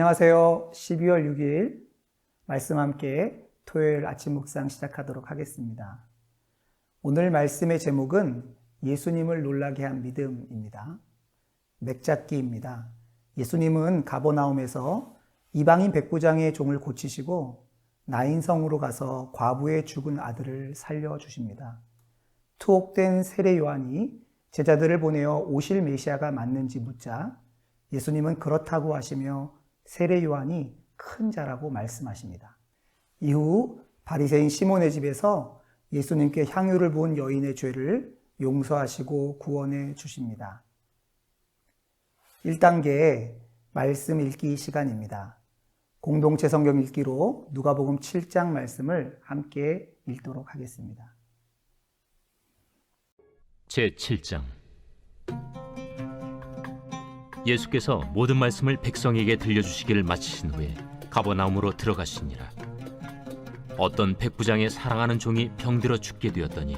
안녕하세요. 12월 6일 말씀 함께 토요일 아침 묵상 시작하도록 하겠습니다. 오늘 말씀의 제목은 예수님을 놀라게 한 믿음입니다. 맥잡기입니다. 예수님은 가버나움에서 이방인 백부장의 종을 고치시고 나인성으로 가서 과부의 죽은 아들을 살려주십니다. 투옥된 세례 요한이 제자들을 보내어 오실 메시아가 맞는지 묻자 예수님은 그렇다고 하시며 세례 요한이 큰 자라고 말씀하십니다. 이후 바리새인 시몬의 집에서 예수님께 향유를 부은 여인의 죄를 용서하시고 구원해 주십니다. 1단계 말씀 읽기 시간입니다. 공동체 성경 읽기로 누가복음 7장 말씀을 함께 읽도록 하겠습니다. 제7장 예수께서 모든 말씀을 백성에게 들려주시기를 마치신 후에 가버나움으로 들어가시니라. 어떤 백부장의 사랑하는 종이 병들어 죽게 되었더니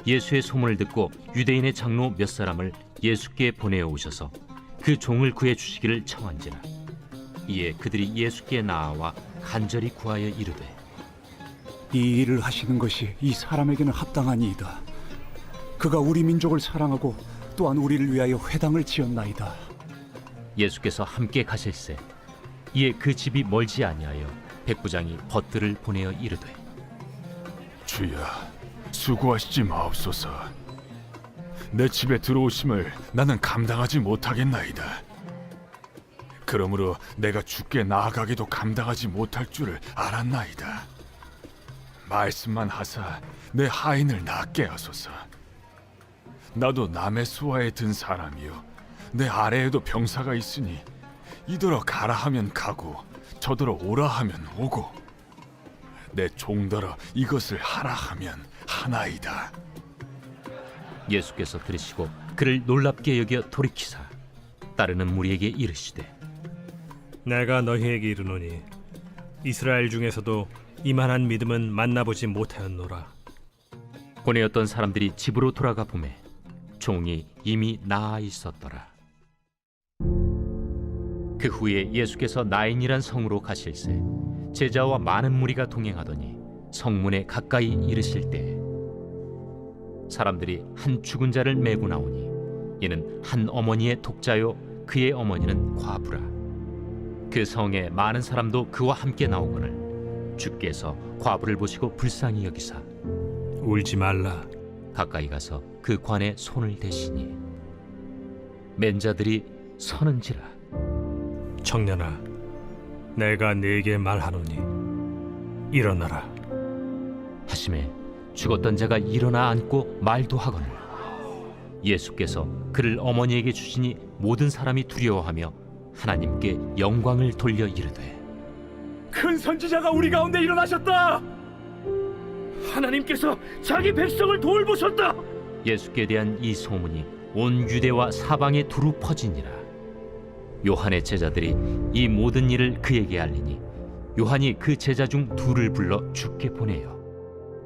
예수의 소문을 듣고 유대인의 장로 몇 사람을 예수께 보내어 오셔서 그 종을 구해 주시기를 청한지라. 이에 그들이 예수께 나아와 간절히 구하여 이르되, 이 일을 하시는 것이 이 사람에게는 합당하니이다. 그가 우리 민족을 사랑하고 또한 우리를 위하여 회당을 지었나이다. 예수께서 함께 가실새 이에 그 집이 멀지 아니하여 백부장이 벗들을 보내어 이르되, 주여, 수고하시지 마옵소서. 내 집에 들어오심을 나는 감당하지 못하겠나이다. 그러므로 내가 주께 나아가기도 감당하지 못할 줄을 알았나이다. 말씀만 하사 내 하인을 낫게 하소서. 나도 남의 수하에 든 사람이요, 내 아래에도 병사가 있으니 이더러 가라 하면 가고 저더러 오라 하면 오고 내 종더러 이것을 하라 하면 하나이다. 예수께서 들으시고 그를 놀랍게 여겨 돌이키사 따르는 무리에게 이르시되, 내가 너희에게 이르노니 이스라엘 중에서도 이만한 믿음은 만나보지 못하였노라. 보내었던 사람들이 집으로 돌아가 보매 종이 이미 나아 있었더라. 그 후에 예수께서 나인이란 성으로 가실새 제자와 많은 무리가 동행하더니 성문에 가까이 이르실 때 사람들이 한 죽은 자를 메고 나오니 이는 한 어머니의 독자요 그의 어머니는 과부라. 그 성에 많은 사람도 그와 함께 나오거늘 주께서 과부를 보시고 불쌍히 여기사 울지 말라. 가까이 가서 그 관에 손을 대시니 맨 자들이 서는지라. 청년아, 내가 네게 말하노니 일어나라. 하심에 죽었던 자가 일어나 앉고 말도 하거늘 예수께서 그를 어머니에게 주시니 모든 사람이 두려워하며 하나님께 영광을 돌려 이르되, 큰 선지자가 우리 가운데 일어나셨다. 하나님께서 자기 백성을 돌보셨다. 예수께 대한 이 소문이 온 유대와 사방에 두루 퍼지니라. 요한의 제자들이 이 모든 일을 그에게 알리니 요한이 그 제자 중 둘을 불러 주께 보내요.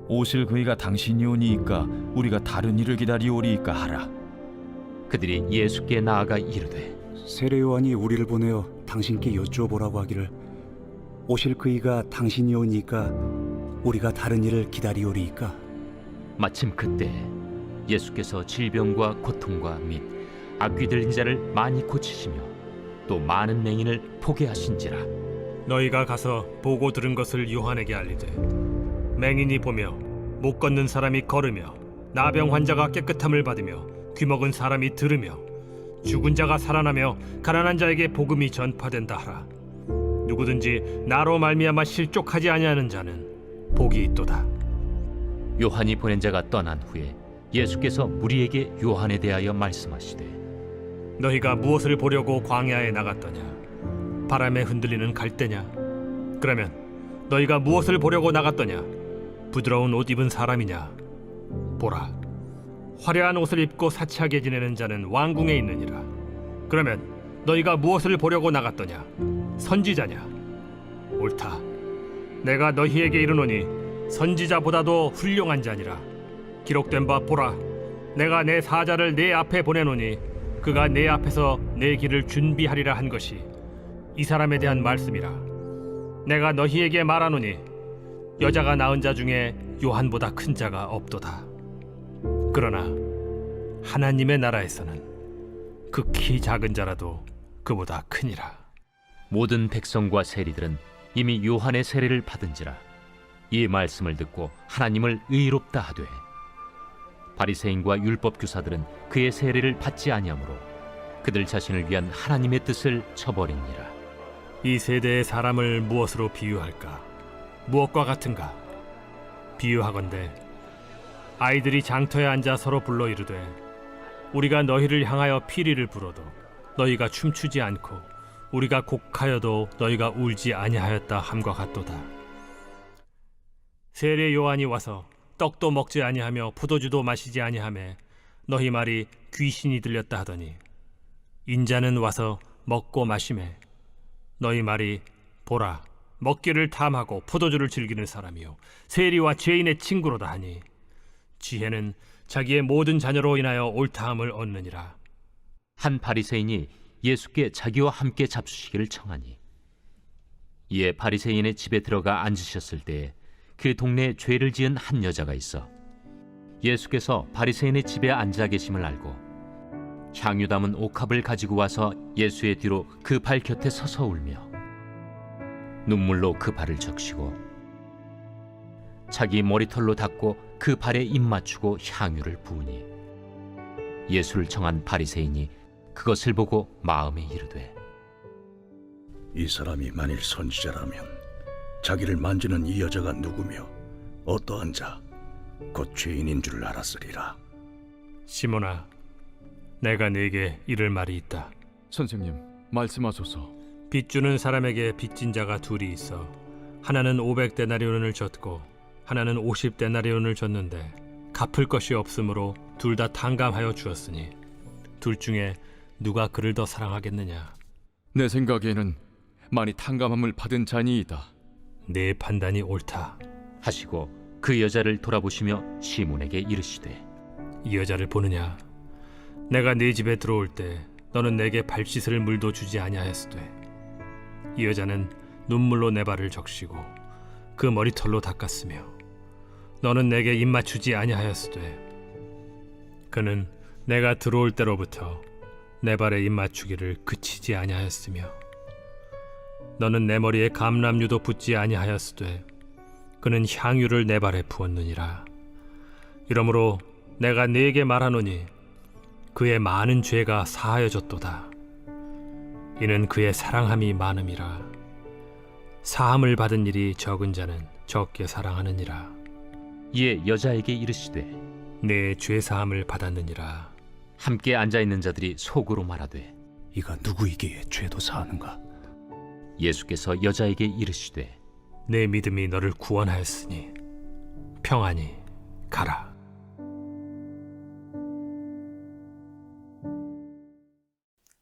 오실 그이가 당신이오니이까 우리가 다른 일을 기다리오리이까 하라. 그들이 예수께 나아가 이르되, 세례 요한이 우리를 보내어 당신께 여쭈어보라고 하기를 오실 그이가 당신이오니까 우리가 다른 일을 기다리오리이까. 마침 그때 예수께서 질병과 고통과 및 악귀 들린 자를 많이 고치시며 또 많은 맹인을 보게 하신지라. 너희가 가서 보고 들은 것을 요한에게 알리되, 맹인이 보며 못 걷는 사람이 걸으며 나병 환자가 깨끗함을 받으며 귀먹은 사람이 들으며 죽은 자가 살아나며 가난한 자에게 복음이 전파된다 하라. 누구든지 나로 말미암아 실족하지 아니하는 자는 복이 있도다. 요한이 보낸 자가 떠난 후에 예수께서 무리에게 요한에 대하여 말씀하시되, 너희가 무엇을 보려고 광야에 나갔더냐? 바람에 흔들리는 갈대냐? 그러면 너희가 무엇을 보려고 나갔더냐? 부드러운 옷 입은 사람이냐? 보라, 화려한 옷을 입고 사치하게 지내는 자는 왕궁에 있느니라. 그러면 너희가 무엇을 보려고 나갔더냐? 선지자냐? 옳다. 내가 너희에게 이르노니 선지자보다도 훌륭한 자니라. 기록된 바 보라, 내가 내 사자를 내 앞에 보내노니 그가 내 앞에서 내 길을 준비하리라 한 것이 이 사람에 대한 말씀이라. 내가 너희에게 말하노니 여자가 낳은 자 중에 요한보다 큰 자가 없도다. 그러나 하나님의 나라에서는 극히 작은 자라도 그보다 크니라. 모든 백성과 세리들은 이미 요한의 세례를 받은지라 이 말씀을 듣고 하나님을 의롭다 하되 바리새인과 율법 교사들은 그의 세례를 받지 아니하므로 그들 자신을 위한 하나님의 뜻을 저버리니라. 이 세대의 사람을 무엇으로 비유할까? 무엇과 같은가? 비유하건대 아이들이 장터에 앉아 서로 불러 이르되 우리가 너희를 향하여 피리를 불어도 너희가 춤추지 않고 우리가 곡하여도 너희가 울지 아니하였다 함과 같도다. 세례 요한이 와서 떡도 먹지 아니하며 포도주도 마시지 아니하매 너희 말이 귀신이 들렸다 하더니 인자는 와서 먹고 마시매 너희 말이 보라 먹기를 탐하고 포도주를 즐기는 사람이요 세리와 죄인의 친구로다 하니 지혜는 자기의 모든 자녀로 인하여 옳다함을 얻느니라. 한 바리새인이 예수께 자기와 함께 잡수시기를 청하니 이에 바리새인의 집에 들어가 앉으셨을 때에 그 동네에 죄를 지은 한 여자가 있어 예수께서 바리새인의 집에 앉아 계심을 알고 향유 담은 옥합을 가지고 와서 예수의 뒤로 그 발 곁에 서서 울며 눈물로 그 발을 적시고 자기 머리털로 닦고 그 발에 입 맞추고 향유를 부으니 예수를 청한 바리새인이 그것을 보고 마음에 이르되 이 사람이 만일 선지자라면 자기를 만지는 이 여자가 누구며 어떠한 자 곧 죄인인 줄 알았으리라. 시몬아, 내가 네게 이를 말이 있다. 선생님, 말씀하소서. 빚 주는 사람에게 빚진 자가 둘이 있어 하나는 500데나리온을 졌고 하나는 50데나리온을 졌는데 갚을 것이 없으므로 둘 다 탕감하여 주었으니 둘 중에 누가 그를 더 사랑하겠느냐? 내 생각에는 많이 탕감함을 받은 자니이다. 내 판단이 옳다. 하시고 그 여자를 돌아보시며 시몬에게 이르시되 이 여자를 보느냐? 내가 네 집에 들어올 때 너는 내게 발 씻을 물도 주지 아니하였으되 이 여자는 눈물로 내 발을 적시고 그 머리털로 닦았으며 너는 내게 입 맞추지 아니하였으되 그는 내가 들어올 때로부터 내 발에 입 맞추기를 그치지 아니하였으며 너는 내 머리에 감람류도 붓지 아니하였으되 그는 향유를 내 발에 부었느니라. 이러므로 내가 네게 말하노니 그의 많은 죄가 사하여졌도다. 이는 그의 사랑함이 많음이라. 사함을 받은 일이 적은 자는 적게 사랑하느니라. 이에 여자에게 이르시되 내 죄 사함을 받았느니라. 함께 앉아있는 자들이 속으로 말하되 이가 누구이기에 죄도 사하는가? 예수께서 여자에게 이르시되 내 믿음이 너를 구원하였으니 평안히 가라.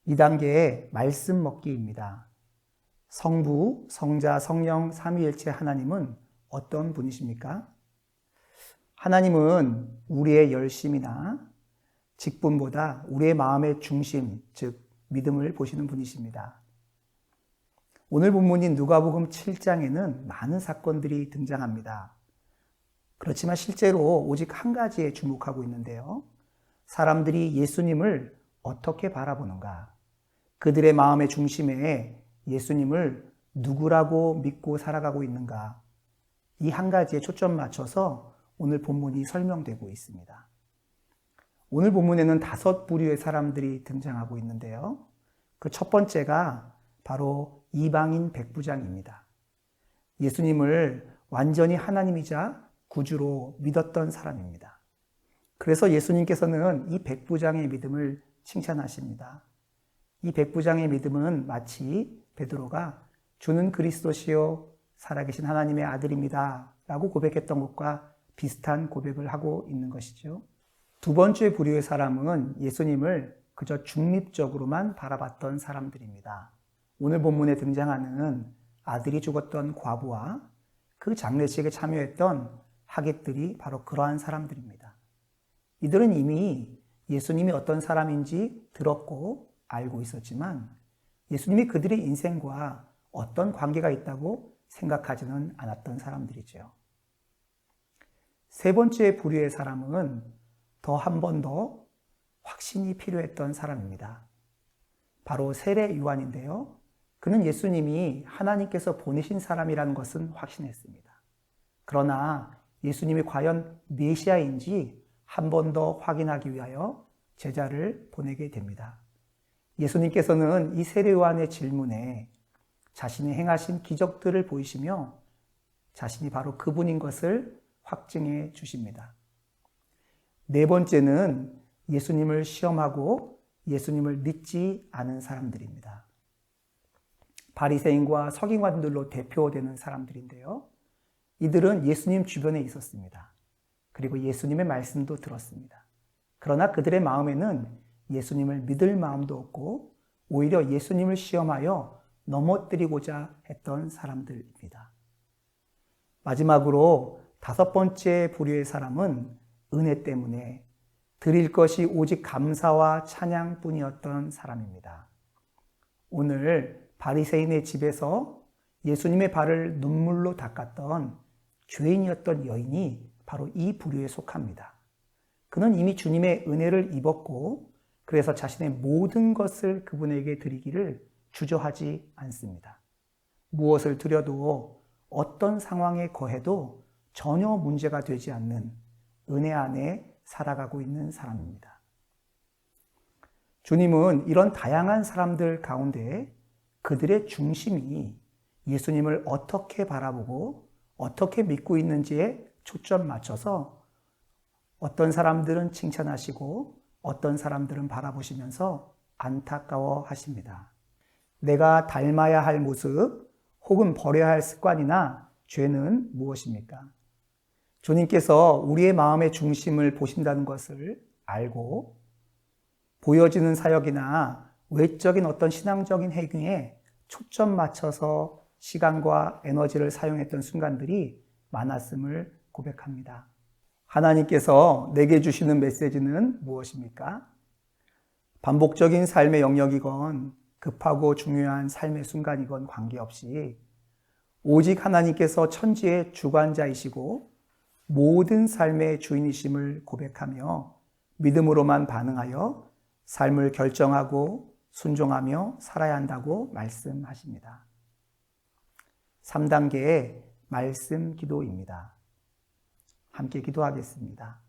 이 단계의 말씀 먹기입니다. 성부, 성자, 성령 삼위일체 하나님은 어떤 분이십니까? 하나님은 우리의 열심이나 직분보다 우리의 마음의 중심, 즉 믿음을 보시는 분이십니다. 오늘 본문인 누가복음 7장에는 많은 사건들이 등장합니다. 그렇지만 실제로 오직 한 가지에 주목하고 있는데요. 사람들이 예수님을 어떻게 바라보는가? 그들의 마음의 중심에 예수님을 누구라고 믿고 살아가고 있는가? 이 한 가지에 초점 맞춰서 오늘 본문이 설명되고 있습니다. 오늘 본문에는 5부류의 사람들이 등장하고 있는데요. 그 첫 번째가 바로 이방인 백부장입니다. 예수님을 완전히 하나님이자 구주로 믿었던 사람입니다. 그래서 예수님께서는 이 백부장의 믿음을 칭찬하십니다. 이 백부장의 믿음은 마치 베드로가 주는 그리스도시요 살아계신 하나님의 아들입니다 라고 고백했던 것과 비슷한 고백을 하고 있는 것이죠. 두 번째 부류의 사람은 예수님을 그저 중립적으로만 바라봤던 사람들입니다. 오늘 본문에 등장하는 아들이 죽었던 과부와 그 장례식에 참여했던 하객들이 바로 그러한 사람들입니다. 이들은 이미 예수님이 어떤 사람인지 들었고 알고 있었지만 예수님이 그들의 인생과 어떤 관계가 있다고 생각하지는 않았던 사람들이죠. 세 번째 부류의 사람은 더 한 번 더 확신이 필요했던 사람입니다. 바로 세례 요한인데요. 그는 예수님이 하나님께서 보내신 사람이라는 것은 확신했습니다. 그러나 예수님이 과연 메시아인지 한 번 더 확인하기 위하여 제자를 보내게 됩니다. 예수님께서는 이 세례 요한의 질문에 자신이 행하신 기적들을 보이시며 자신이 바로 그분인 것을 확증해 주십니다. 네 번째는 예수님을 시험하고 예수님을 믿지 않은 사람들입니다. 바리새인과 서기관들로 대표되는 사람들인데요. 이들은 예수님 주변에 있었습니다. 그리고 예수님의 말씀도 들었습니다. 그러나 그들의 마음에는 예수님을 믿을 마음도 없고 오히려 예수님을 시험하여 넘어뜨리고자 했던 사람들입니다. 마지막으로 다섯 번째 부류의 사람은 은혜 때문에 드릴 것이 오직 감사와 찬양뿐이었던 사람입니다. 오늘 바리새인의 집에서 예수님의 발을 눈물로 닦았던 죄인이었던 여인이 바로 이 부류에 속합니다. 그는 이미 주님의 은혜를 입었고 그래서 자신의 모든 것을 그분에게 드리기를 주저하지 않습니다. 무엇을 드려도 어떤 상황에 거해도 전혀 문제가 되지 않는 은혜 안에 살아가고 있는 사람입니다. 주님은 이런 다양한 사람들 가운데 그들의 중심이 예수님을 어떻게 바라보고 어떻게 믿고 있는지에 초점 맞춰서 어떤 사람들은 칭찬하시고 어떤 사람들은 바라보시면서 안타까워 하십니다. 내가 닮아야 할 모습 혹은 버려야 할 습관이나 죄는 무엇입니까? 주님께서 우리의 마음의 중심을 보신다는 것을 알고 보여지는 사역이나 외적인 어떤 신앙적인 행위에 초점 맞춰서 시간과 에너지를 사용했던 순간들이 많았음을 고백합니다. 하나님께서 내게 주시는 메시지는 무엇입니까? 반복적인 삶의 영역이건 급하고 중요한 삶의 순간이건 관계없이 오직 하나님께서 천지의 주관자이시고 모든 삶의 주인이심을 고백하며 믿음으로만 반응하여 삶을 결정하고 순종하며 살아야 한다고 말씀하십니다. 3단계의 말씀 기도입니다. 함께 기도하겠습니다.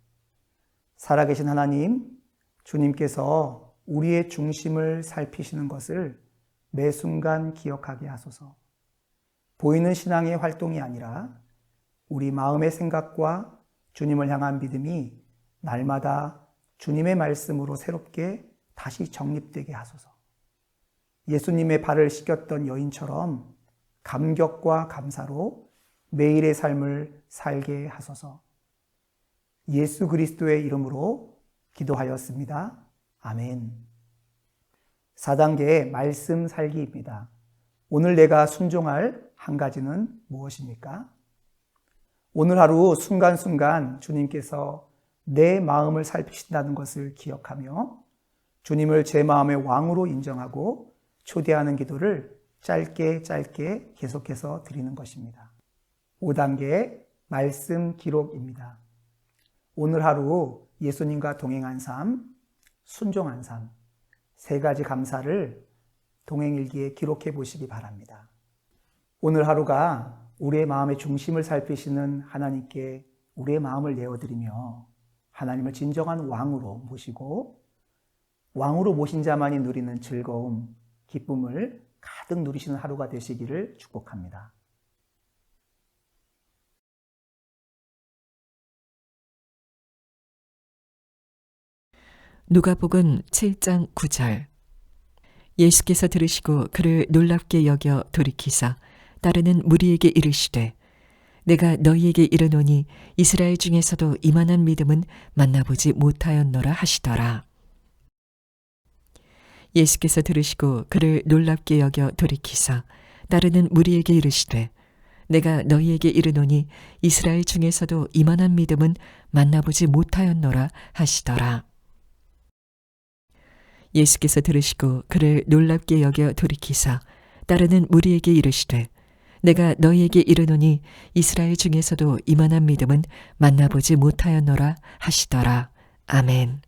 살아계신 하나님, 주님께서 우리의 중심을 살피시는 것을 매 순간 기억하게 하소서. 보이는 신앙의 활동이 아니라 우리 마음의 생각과 주님을 향한 믿음이 날마다 주님의 말씀으로 새롭게 다시 정립되게 하소서. 예수님의 발을 씻겼던 여인처럼 감격과 감사로 매일의 삶을 살게 하소서. 예수 그리스도의 이름으로 기도하였습니다. 아멘. 4단계의 말씀 살기입니다. 오늘 내가 순종할 한 가지는 무엇입니까? 오늘 하루 순간순간 주님께서 내 마음을 살피신다는 것을 기억하며 주님을 제 마음의 왕으로 인정하고 초대하는 기도를 짧게 계속해서 드리는 것입니다. 5단계의 말씀 기록입니다. 오늘 하루 예수님과 동행한 삶, 순종한 삶, 세 가지 감사를 동행일기에 기록해 보시기 바랍니다. 오늘 하루가 우리의 마음의 중심을 살피시는 하나님께 우리의 마음을 내어드리며 하나님을 진정한 왕으로 모시고 왕으로 모신 자만이 누리는 즐거움, 기쁨을 가득 누리시는 하루가 되시기를 축복합니다. 누가복음 7장 9절. 예수께서 들으시고 그를 놀랍게 여겨 돌이키사 따르는 무리에게 이르시되 내가 너희에게 이르노니 이스라엘 중에서도 이만한 믿음은 만나보지 못하였노라 하시더라. 예수께서 들으시고 그를 놀랍게 여겨 돌이키사 따르는 무리에게 이르시되 내가 너희에게 이르노니 이스라엘 중에서도 이만한 믿음은 만나보지 못하였노라 하시더라. 예수께서 들으시고 그를 놀랍게 여겨 돌이키사 따르는 무리에게 이르시되 내가 너희에게 이르노니 이스라엘 중에서도 이만한 믿음은 만나보지 못하였노라 하시더라. 아멘.